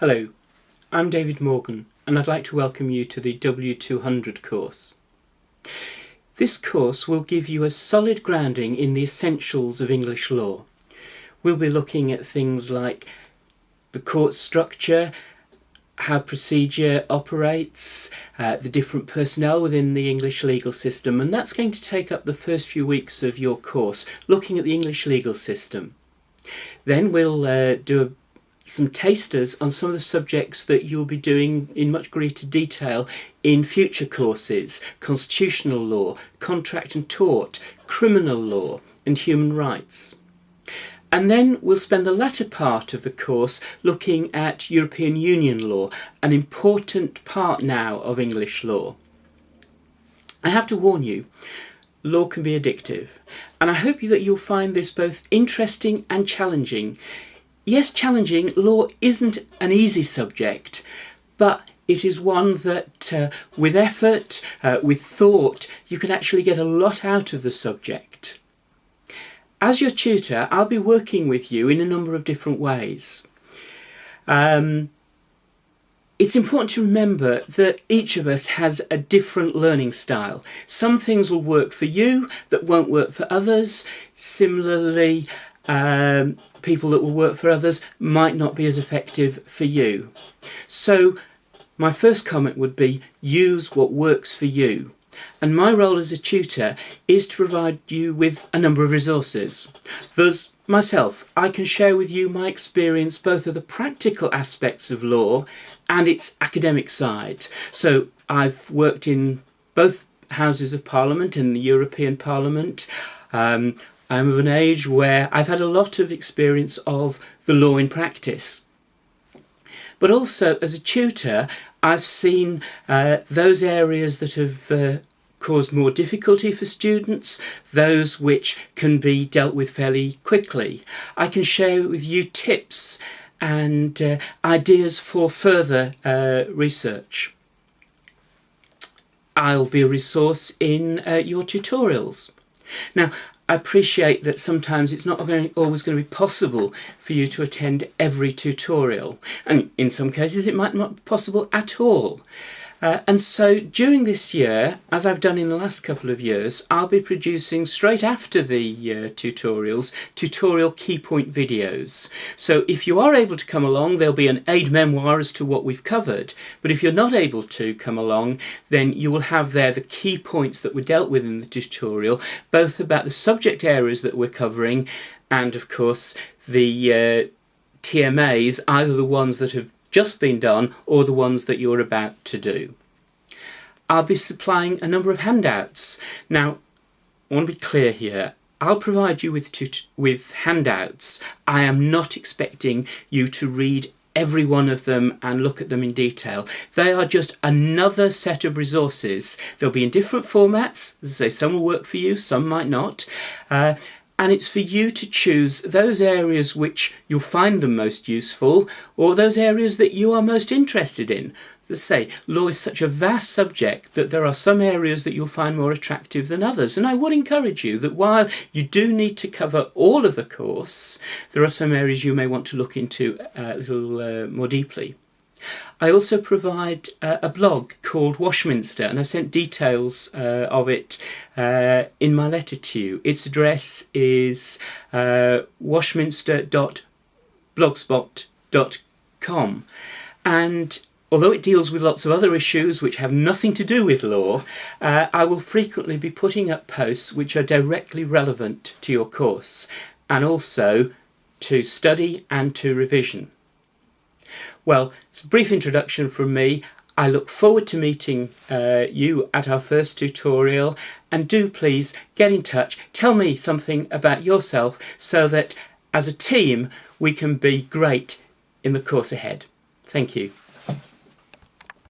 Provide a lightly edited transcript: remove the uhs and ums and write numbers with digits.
Hello, I'm David Morgan and I'd like to welcome you to the W200 course. This course will give you a solid grounding in the essentials of English law. We'll be looking at things like the court structure, how procedure operates, the different personnel within the English legal system, and that's going to take up the first few weeks of your course, looking at the English legal system. Then we'll do some tasters on some of the subjects that you'll be doing in much greater detail in future courses: constitutional law, contract and tort, criminal law and human rights. And then we'll spend the latter part of the course looking at European Union law, an important part now of English law. I have to warn you, law can be addictive, and I hope that you'll find this both interesting and challenging. Yes, challenging. Law isn't an easy subject, but it is one that with effort, with thought, you can actually get a lot out of the subject. As your tutor, I'll be working with you in a number of different ways. It's important to remember that each of us has a different learning style. Some things will work for you that won't work for others. Similarly, people that will work for others might not be as effective for you. So my first comment would be, use what works for you. And my role as a tutor is to provide you with a number of resources. Thus, myself, I can share with you my experience both of the practical aspects of law and its academic side. So I've worked in both Houses of Parliament and the European Parliament. I'm of an age where I've had a lot of experience of the law in practice. But also, as a tutor, I've seen those areas that have caused more difficulty for students, those which can be dealt with fairly quickly. I can share with you tips and ideas for further research. I'll be a resource in your tutorials. Now, I appreciate that sometimes it's not always going to be possible for you to attend every tutorial, and in some cases it might not be possible at all. And so during this year, as I've done in the last couple of years, I'll be producing straight after the tutorials, tutorial key point videos. So if you are able to come along, there'll be an aid memoir as to what we've covered. But if you're not able to come along, then you will have there the key points that were dealt with in the tutorial, both about the subject areas that we're covering and, of course, the TMAs, either the ones that have just been done or the ones that you're about to do. I'll be supplying a number of handouts. Now, I want to be clear here. I'll provide you with handouts. I am not expecting you to read every one of them and look at them in detail. They are just another set of resources. They'll be in different formats. As I say, some will work for you, some might not. And it's for you to choose those areas which you'll find them most useful, or those areas that you are most interested in. As I say, law is such a vast subject that there are some areas that you'll find more attractive than others. And I would encourage you that while you do need to cover all of the course, there are some areas you may want to look into a little more deeply. I also provide a blog called Washminster, and I've sent details of it in my letter to you. Its address is washminster.blogspot.com, and although it deals with lots of other issues which have nothing to do with law, I will frequently be putting up posts which are directly relevant to your course, and also to study and to revision. Well, it's a brief introduction from me. I look forward to meeting you at our first tutorial, and do please get in touch. Tell me something about yourself so that as a team we can be great in the course ahead. Thank you.